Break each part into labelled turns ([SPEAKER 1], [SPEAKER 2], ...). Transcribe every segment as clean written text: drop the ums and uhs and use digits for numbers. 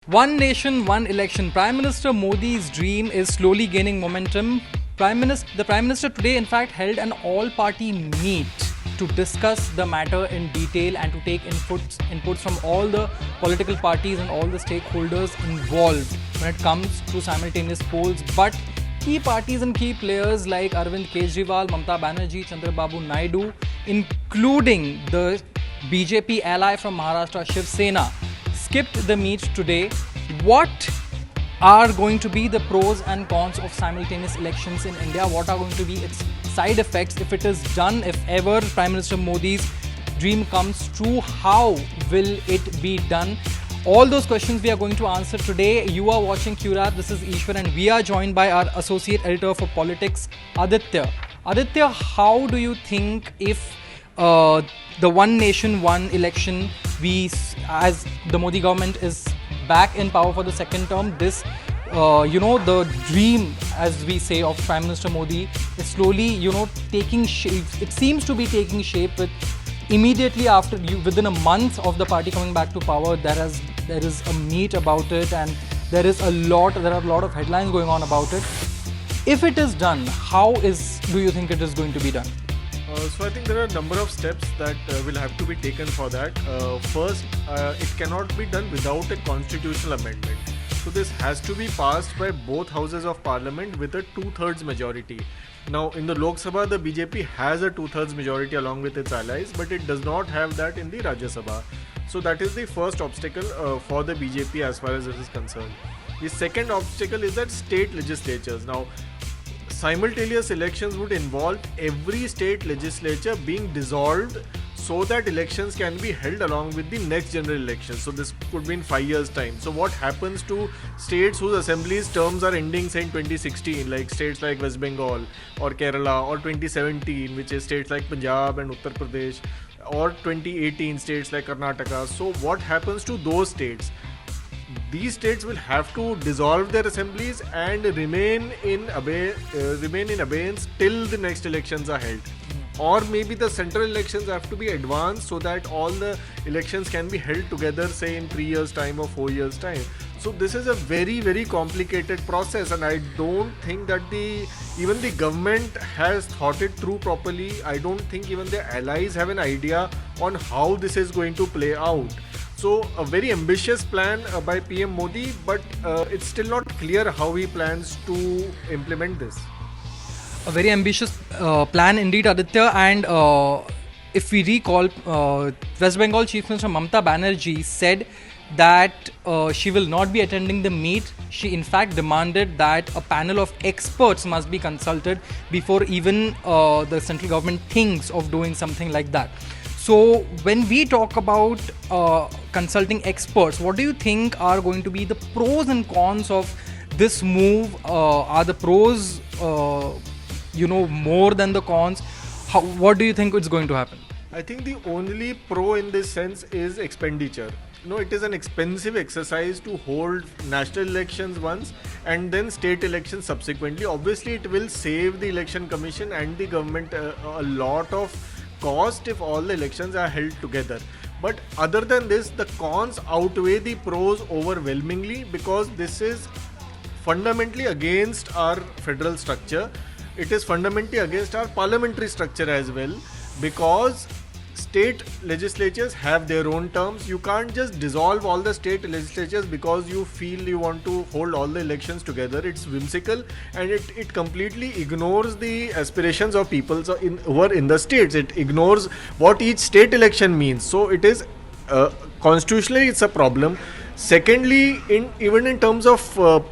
[SPEAKER 1] One nation, one election. Prime Minister Modi's dream is slowly gaining momentum. The Prime Minister today, in fact, held an all-party meet to discuss the matter in detail and to take inputs from all the political parties and all the stakeholders involved when it comes to simultaneous polls. But key parties and key players like Arvind Kejriwal, Mamata Banerjee, Chandrababu Naidu, including the BJP ally from Maharashtra, Shiv Sena, skipped the meet today. What are going to be the pros and cons of simultaneous elections in India? What are going to be its side effects if it is done, if ever Prime Minister Modi's dream comes true? How will it be done? All those questions we are going to answer today. You are watching QWrap. This is Ishwar and we are joined by our Associate Editor for Politics, Aditya. Aditya, how do you think if the one nation, one election, as the Modi government is back in power for the second term, this, the dream, as we say, of Prime Minister Modi is slowly, taking shape. It seems to be taking shape with immediately after, within a month of the party coming back to power, there is a meet about it, and there are a lot of headlines going on about it. If it is done, do you think it is going to be done?
[SPEAKER 2] So I think there are a number of steps that will have to be taken for that. First, it cannot be done without a constitutional amendment. So this has to be passed by both houses of parliament with a 2/3 majority. Now in the Lok Sabha, the BJP has a 2/3 majority along with its allies, but it does not have that in the Rajya Sabha. So that is the first obstacle for the BJP as far as this is concerned. The second obstacle is that state legislatures. Now, simultaneous elections would involve every state legislature being dissolved so that elections can be held along with the next general election. So this could be in 5 years' time. So what happens to states whose assemblies terms are ending, say in 2016, like states like West Bengal or Kerala, or 2017, which is states like Punjab and Uttar Pradesh, or 2018, states like Karnataka. So what happens to those states? These states will have to dissolve their assemblies and remain in abeyance till the next elections are held. Or maybe the central elections have to be advanced so that all the elections can be held together, say in 3 years' time or 4 years' time. So this is a very, very complicated process, and I don't think that even the government has thought it through properly. I don't think even the allies have an idea on how this is going to play out. So a very ambitious plan by PM Modi, but it's still not clear how he plans to implement this.
[SPEAKER 1] A very ambitious plan indeed, Aditya. And if we recall, West Bengal Chief Minister Mamata Banerjee said that she will not be attending the meet. She in fact demanded that a panel of experts must be consulted before even the central government thinks of doing something like that. So when we talk about consulting experts, what do you think are going to be the pros and cons of this move? Are the pros more than the cons? What do you think is going to happen?
[SPEAKER 2] I think the only pro in this sense is expenditure. It is an expensive exercise to hold national elections once and then state elections subsequently. Obviously, it will save the election commission and the government a lot of cost if all the elections are held together. But other than this, the cons outweigh the pros overwhelmingly, because this is fundamentally against our federal structure. It is fundamentally against our parliamentary structure as well, because state legislatures have their own terms. You can't just dissolve all the state legislatures because you feel you want to hold all the elections together. It's whimsical, and it completely ignores the aspirations of people who are in the states. It ignores what each state election means. So it is constitutionally it's a problem. Secondly, even in terms of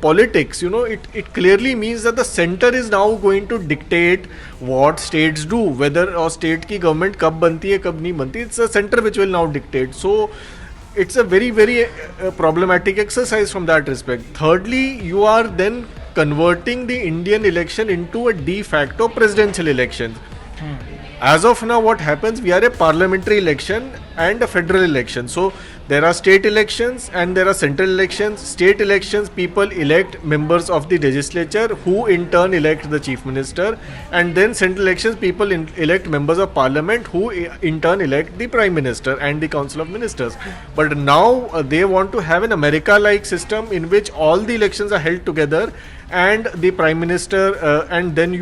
[SPEAKER 2] politics, it clearly means that the center is now going to dictate what states do, whether or state ki government kab banti hai, kab nahi banti. It's the center which will now dictate. So it's a very, very problematic exercise from that respect. Thirdly, you are then converting the Indian election into a de facto presidential election. As of now, what happens? We are a parliamentary election and a federal election. So There are state elections and there are central elections. State elections, people elect members of the legislature who in turn elect the chief minister, and then central elections, people elect members of parliament who in turn elect the prime minister and the council of ministers. But now they want to have an America-like system in which all the elections are held together, and the prime minister and then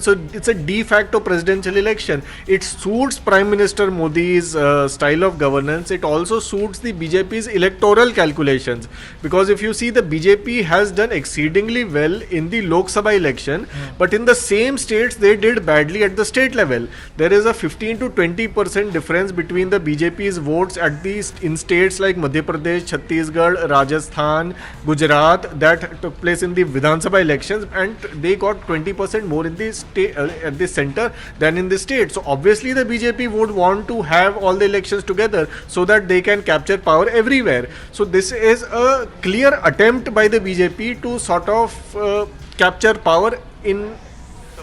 [SPEAKER 2] so it's a de facto presidential election. It suits Prime Minister Modi's style of governance. It also suits the BJP's electoral calculations, because if you see, the BJP has done exceedingly well in the Lok Sabha election, but in the same states they did badly at the state level. There is a 15 to 20% difference between the BJP's votes at in states like Madhya Pradesh, Chhattisgarh, Rajasthan, Gujarat, that took place in the Vidhan Sabha elections, and they got 20% more in the state at the center than in the state. So obviously the BJP would want to have all the elections together so that they can capture power everywhere. So this is a clear attempt by the BJP to sort of capture power in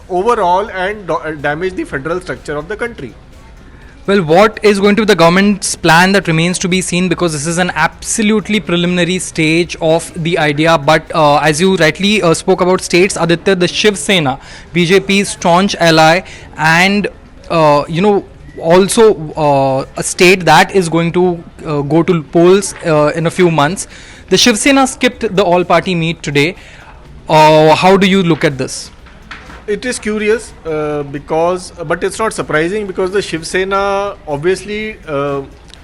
[SPEAKER 2] overall and damage the federal structure of the country.
[SPEAKER 1] Well, what is going to be the government's plan, that remains to be seen, because this is an absolutely preliminary stage of the idea. But as you rightly spoke about states, Aditya, the Shiv Sena, BJP's staunch ally, and also a state that is going to go to polls in a few months. The Shiv Sena skipped the all-party meet today. How do you look at this?
[SPEAKER 2] It is curious but it's not surprising, because the Shiv Sena obviously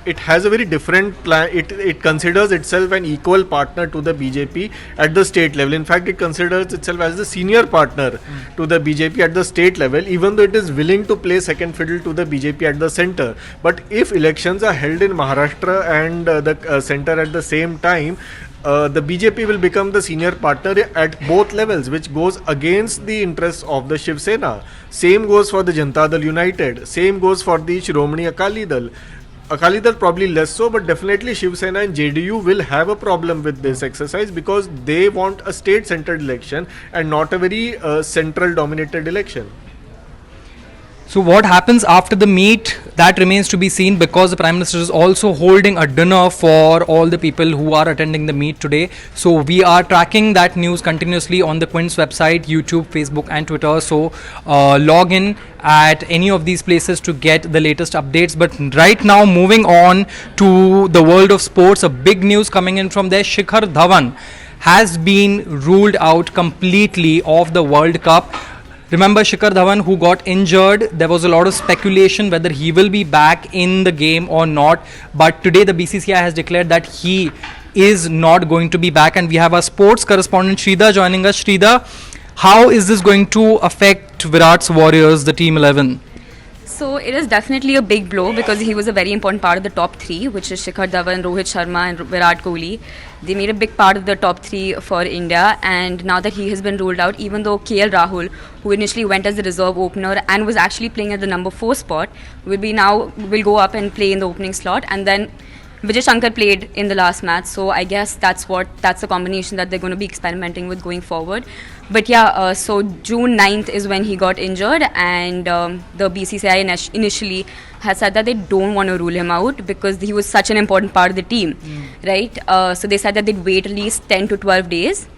[SPEAKER 2] it has a very different plan. It considers itself an equal partner to the BJP at the state level. In fact, it considers itself as the senior partner to the BJP at the state level, even though it is willing to play second fiddle to the BJP at the center. But if elections are held in Maharashtra and the center at the same time, the BJP will become the senior partner at both levels, which goes against the interests of the Shiv Sena. Same goes for the Janata Dal United. Same goes for the Shiromani Akali Dal. Akali Dal probably less so, but definitely Shiv Sena and JDU will have a problem with this exercise, because they want a state-centered election and not a very central-dominated election.
[SPEAKER 1] So what happens after the meet, that remains to be seen, because the Prime Minister is also holding a dinner for all the people who are attending the meet today. So we are tracking that news continuously on the Quint's website, YouTube, Facebook and Twitter. So log in at any of these places to get the latest updates. But right now, moving on to the world of sports, a big news coming in from there. Shikhar Dhawan has been ruled out completely of the World Cup. Remember Shikhar Dhawan, who got injured. There was a lot of speculation whether he will be back in the game or not. But today the BCCI has declared that he is not going to be back. And we have our sports correspondent Shrida joining us. Shrida, how is this going to affect Virat's Warriors, the Team 11?
[SPEAKER 3] So it is definitely a big blow, because he was a very important part of the top three, which is Shikhar Dhawan, Rohit Sharma and Virat Kohli. They made a big part of the top three for India, and now that he has been ruled out, even though Rahul, who initially went as the reserve opener and was actually playing at the number 4 spot, will go up and play in the opening slot, and then Vijay Shankar played in the last match, so I guess that's the combination that they're going to be experimenting with going forward. But yeah, so June 9th is when he got injured, and the BCCI initially has said that they don't want to rule him out because he was such an important part of the team, right? So they said that they'd wait at least 10 to 12 days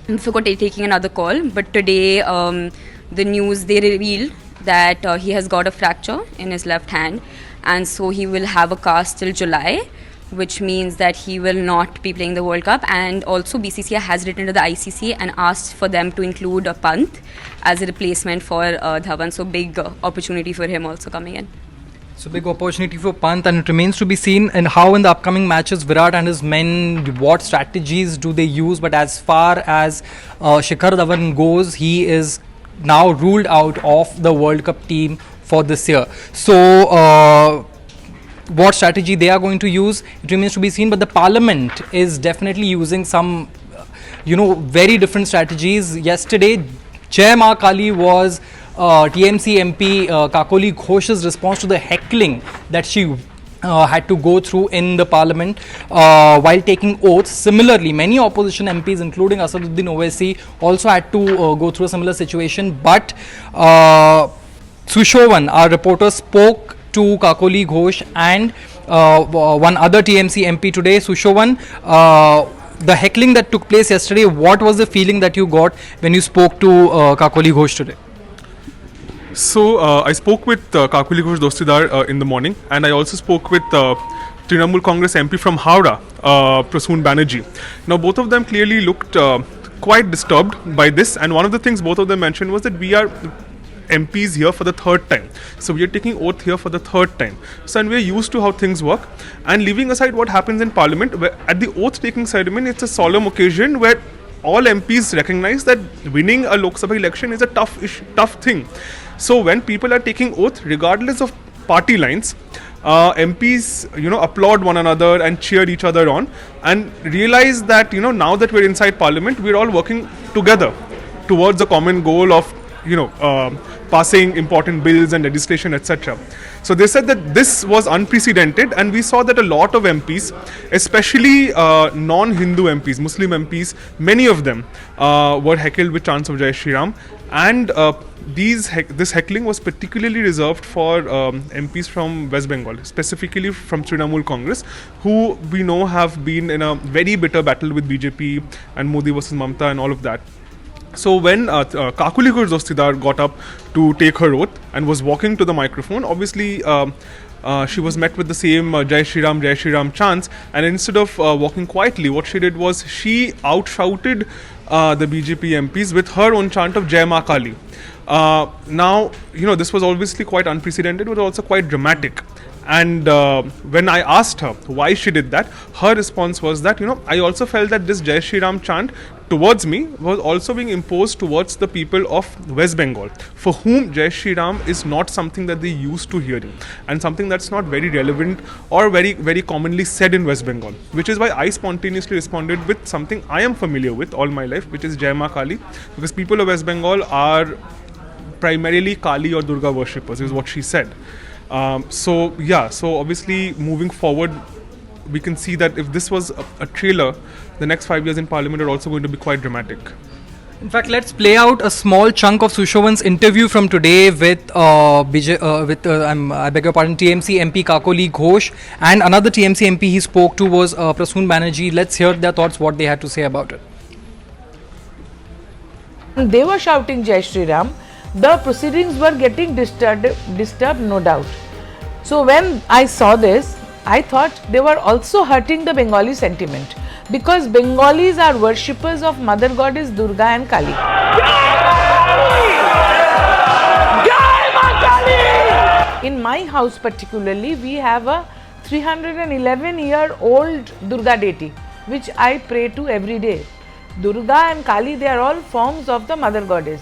[SPEAKER 3] before taking another call. But today, the news, they revealed that he has got a fracture in his left hand, and so he will have a cast till July, which means that he will not be playing the World Cup. And also BCCI has written to the ICC and asked for them to include a Pant as a replacement for Dhawan. So big opportunity for him also coming in.
[SPEAKER 1] So big opportunity for Pant, and it remains to be seen and how in the upcoming matches Virat and his men, what strategies do they use. But as far as Shikhar Dhawan goes, he is now ruled out of the World Cup team for this year. So what strategy they are going to use, it remains to be seen. But the parliament is definitely using some very different strategies. Yesterday, Jai Ma Kali was TMC MP Kakoli Ghosh's response to the heckling that she had to go through in the parliament while taking oaths. Similarly, many opposition MPs, including Asaduddin Owaisi, also had to go through a similar situation. But Sushovan, our reporter, spoke to Kakoli Ghosh, and one other TMC MP today, Sushovan. The heckling that took place yesterday, what was the feeling that you got when you spoke to Kakoli Ghosh today?
[SPEAKER 4] So I spoke with Kakoli Ghosh Dostidar in the morning, and I also spoke with Trinamool Congress MP from Howrah, Prasoon Banerjee. Now both of them clearly looked quite disturbed by this, and one of the things both of them mentioned was that we are MPs here for the third time. So we are taking oath here for the third time. So and we are used to how things work. And leaving aside what happens in Parliament, where at the oath taking ceremony, it's a solemn occasion where all MPs recognize that winning a Lok Sabha election is a tough thing. So when people are taking oath, regardless of party lines, MPs, applaud one another and cheer each other on, and realize that, now that we're inside Parliament, we're all working together towards a common goal of, passing important bills and legislation, etc. So they said that this was unprecedented, and we saw that a lot of MPs, especially non-Hindu MPs, Muslim MPs, many of them were heckled with chants of Jai Shri Ram, and this heckling was particularly reserved for MPs from West Bengal, specifically from Trinamool Congress, who we know have been in a very bitter battle with BJP and Modi versus Mamta and all of that. So when Kakoli Ghosh Dostidar got up to take her oath and was walking to the microphone, obviously she was met with the same Jai Shri Ram chants, and instead of walking quietly, what she did was she outshouted the BJP MPs with her own chant of Jai Ma Kali. Now, this was obviously quite unprecedented, but also quite dramatic. And when I asked her why she did that, her response was that, I also felt that this Jai Shri Ram chant towards me was also being imposed towards the people of West Bengal, for whom Jai Shri Ram is not something that they used to hearing, and something that's not very relevant or very, very commonly said in West Bengal, which is why I spontaneously responded with something I am familiar with all my life, which is Jai Ma Kali, because people of West Bengal are primarily Kali or Durga worshippers, is what she said. So obviously moving forward, we can see that if this was a trailer, the next 5 years in Parliament are also going to be quite dramatic.
[SPEAKER 1] In fact, let's play out a small chunk of Sushovan's interview from today with I beg your pardon, TMC MP Kakoli Ghosh, and another TMC MP he spoke to was Prasoon Banerjee. Let's hear their thoughts, what they had to say about it.
[SPEAKER 5] They were shouting Jai Shri Ram. The proceedings were getting disturbed, no doubt. So when I saw this, I thought they were also hurting the Bengali sentiment, because Bengalis are worshippers of Mother Goddess Durga and Kali. In my house particularly, we have a 311-year-old Durga deity, which I pray to every day. Durga and Kali, they are all forms of the Mother Goddess.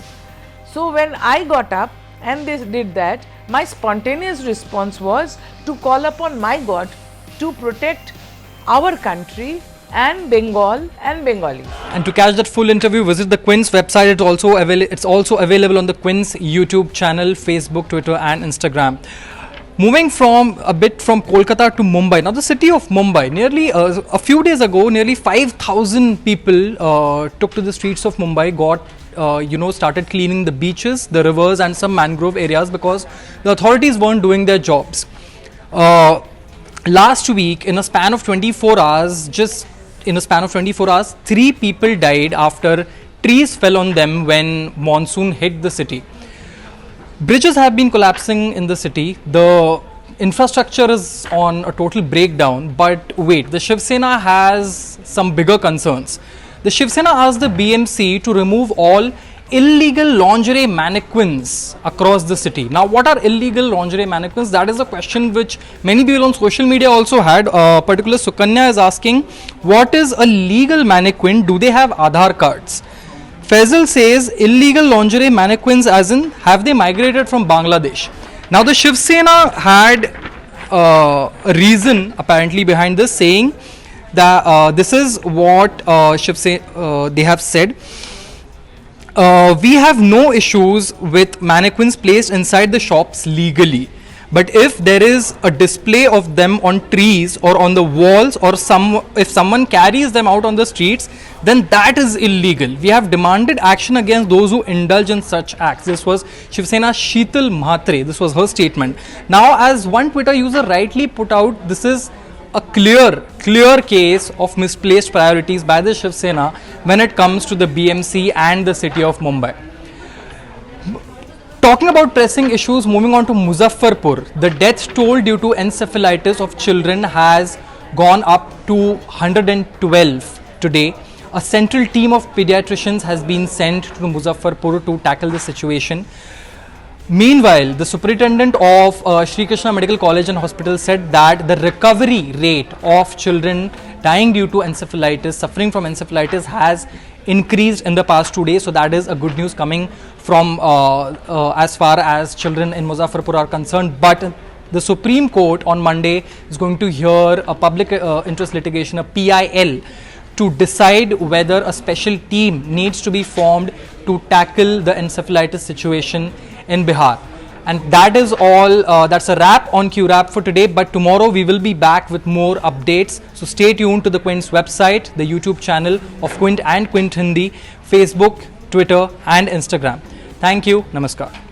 [SPEAKER 5] So when I got up and they did that, my spontaneous response was to call upon my God to protect our country and Bengal and Bengalis.
[SPEAKER 1] And to catch that full interview, visit the Quint's website. It's also available on the Quint's YouTube channel, Facebook, Twitter and Instagram. Moving from Kolkata to Mumbai. Now the city of Mumbai, nearly a few days ago, nearly 5,000 people took to the streets of Mumbai, started cleaning the beaches, the rivers and some mangrove areas, because the authorities weren't doing their jobs. Last week, in a span of 24 hours, 3 people died after trees fell on them when monsoon hit the city. Bridges have been collapsing in the city. The infrastructure is on a total breakdown. But wait, the Shiv Sena has some bigger concerns. The Shiv Sena asked the BMC to remove all illegal lingerie mannequins across the city. Now, what are illegal lingerie mannequins? That is a question which many people on social media also had. Particular Sukanya is asking, what is a legal mannequin? Do they have Aadhaar cards? Faisal says, illegal lingerie mannequins as in, have they migrated from Bangladesh? Now, the Shiv Sena had a reason apparently behind this, saying that this is what they have said. We have no issues with mannequins placed inside the shops legally, But if there is a display of them on trees or on the walls, or if someone carries them out on the streets, then that is illegal. We have demanded action against those who indulge in such acts. This was Shiv Sena Sheetal Mhatre. This was her statement. Now, as one Twitter user rightly put out, this is a clear case of misplaced priorities by the Shiv Sena when it comes to the BMC and the city of Mumbai. Talking about pressing issues, moving on to Muzaffarpur, the death toll due to encephalitis of children has gone up to 112 today. A central team of pediatricians has been sent to Muzaffarpur to tackle the situation. Meanwhile, the superintendent of Sri Krishna Medical College and Hospital said that the recovery rate of children dying due to encephalitis, suffering from encephalitis, has increased in the past 2 days. So that is a good news coming from as far as children in Muzaffarpur are concerned. But the Supreme Court on Monday is going to hear a public interest litigation, a PIL, to decide whether a special team needs to be formed to tackle the encephalitis situation in Bihar. And that is all. That's a wrap on QWrap for today. But tomorrow we will be back with more updates. So stay tuned to the Quint's website, the YouTube channel of Quint and Quint Hindi, Facebook, Twitter and Instagram. Thank you. Namaskar.